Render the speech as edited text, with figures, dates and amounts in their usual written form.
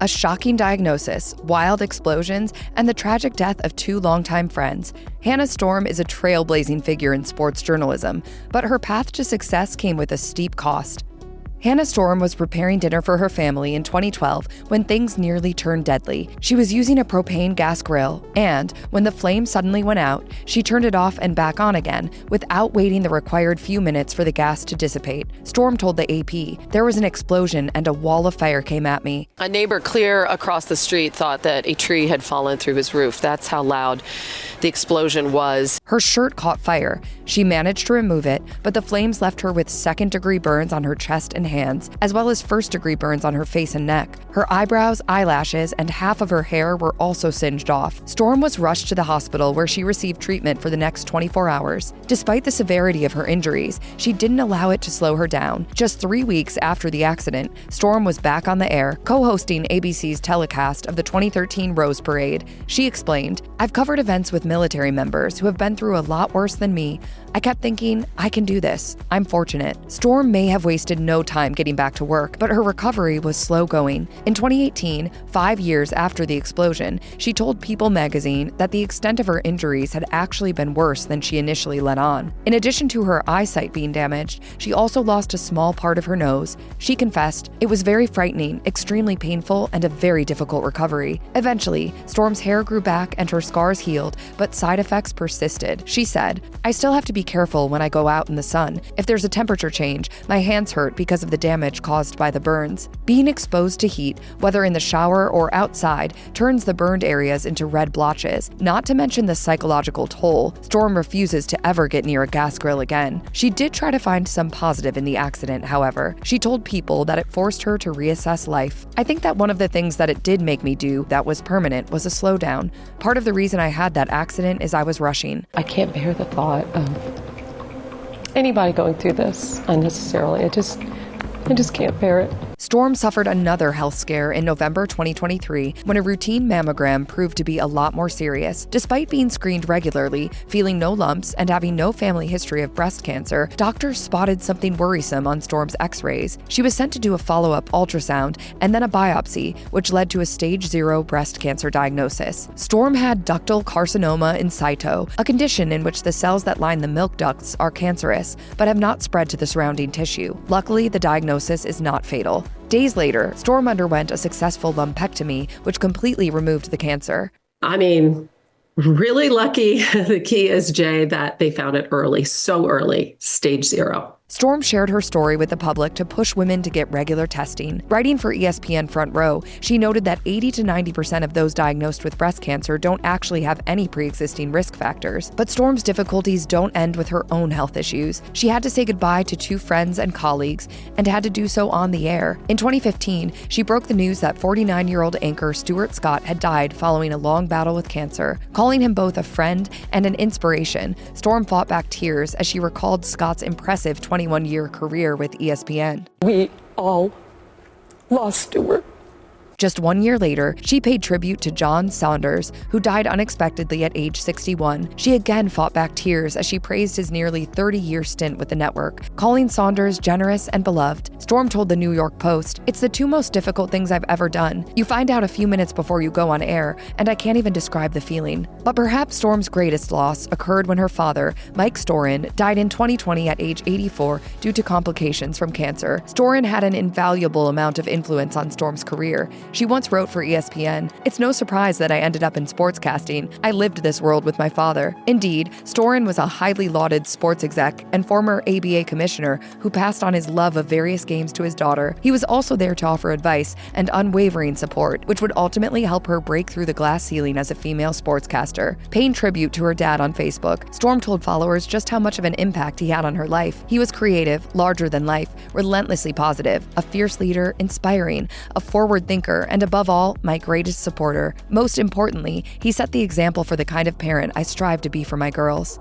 A shocking diagnosis, wild explosions, and the tragic death of two longtime friends. Hannah Storm is a trailblazing figure in sports journalism, but her path to success came with a steep cost. Hannah Storm was preparing dinner for her family in 2012 when things nearly turned deadly. She was using a propane gas grill, and when the flame suddenly went out, she turned it off and back on again without waiting the required few minutes for the gas to dissipate. Storm told the AP, "There was an explosion and a wall of fire came at me." A neighbor clear across the street thought that a tree had fallen through his roof. That's how loud the explosion was. Her shirt caught fire. She managed to remove it, but the flames left her with second-degree burns on her chest and hands, as well as first-degree burns on her face and neck. Her eyebrows, eyelashes, and half of her hair were also singed off. Storm was rushed to the hospital where she received treatment for the next 24 hours. Despite the severity of her injuries, she didn't allow it to slow her down. Just 3 weeks after the accident, Storm was back on the air, co-hosting ABC's telecast of the 2013 Rose Parade. She explained, "I've covered events with military members who have been through a lot worse than me. I kept thinking, I can do this. I'm fortunate." Storm may have wasted no time getting back to work, but her recovery was slow going. In 2018, 5 years after the explosion, she told People magazine that the extent of her injuries had actually been worse than she initially let on. In addition to her eyesight being damaged, she also lost a small part of her nose. She confessed, "It was very frightening, extremely painful, and a very difficult recovery." Eventually, Storm's hair grew back and her scars healed, but side effects persisted. She said, "I still have to be careful when I go out in the sun. If there's a temperature change, my hands hurt because of the damage caused by the burns." Being exposed to heat, whether in the shower or outside, turns the burned areas into red blotches. Not to mention the psychological toll. Storm refuses to ever get near a gas grill again. She did try to find some positive in the accident, however. She told People that it forced her to reassess life. "I think that one of the things that it did make me do that was permanent was a slowdown. Part of the reason I had that accident is I was rushing. I can't bear the thought of anybody going through this unnecessarily. I just can't bear it." Storm suffered another health scare in November 2023 when a routine mammogram proved to be a lot more serious. Despite being screened regularly, feeling no lumps, and having no family history of breast cancer, doctors spotted something worrisome on Storm's x-rays. She was sent to do a follow-up ultrasound and then a biopsy, which led to a stage 0 breast cancer diagnosis. Storm had ductal carcinoma in situ, a condition in which the cells that line the milk ducts are cancerous, but have not spread to the surrounding tissue. Luckily, the diagnosis is not fatal. Days later, Storm underwent a successful lumpectomy, which completely removed the cancer. I mean, really lucky. The key is, Jay, that they found it early, so early, stage 0. Storm shared her story with the public to push women to get regular testing. Writing for ESPN Front Row, she noted that 80 to 90% of those diagnosed with breast cancer don't actually have any pre-existing risk factors. But Storm's difficulties don't end with her own health issues. She had to say goodbye to 2 friends and colleagues and had to do so on the air. In 2015, she broke the news that 49-year-old anchor Stuart Scott had died following a long battle with cancer. Calling him both a friend and an inspiration, Storm fought back tears as she recalled Scott's impressive 21-year career with ESPN. We all lost Stuart. Just 1 year later, she paid tribute to John Saunders, who died unexpectedly at age 61. She again fought back tears as she praised his nearly 30-year stint with the network, calling Saunders generous and beloved. Storm told the New York Post, "It's the 2 most difficult things I've ever done. You find out a few minutes before you go on air, and I can't even describe the feeling." But perhaps Storm's greatest loss occurred when her father, Mike Storin, died in 2020 at age 84 due to complications from cancer. Storin had an invaluable amount of influence on Storm's career. She once wrote for ESPN, "It's no surprise that I ended up in sportscasting. I lived this world with my father." Indeed, Storin was a highly lauded sports exec and former ABA commissioner who passed on his love of various games to his daughter. He was also there to offer advice and unwavering support, which would ultimately help her break through the glass ceiling as a female sportscaster. Paying tribute to her dad on Facebook, Storm told followers just how much of an impact he had on her life. He was creative, larger than life, relentlessly positive, a fierce leader, inspiring, a forward thinker, and above all, my greatest supporter. Most importantly, he set the example for the kind of parent I strive to be for my girls.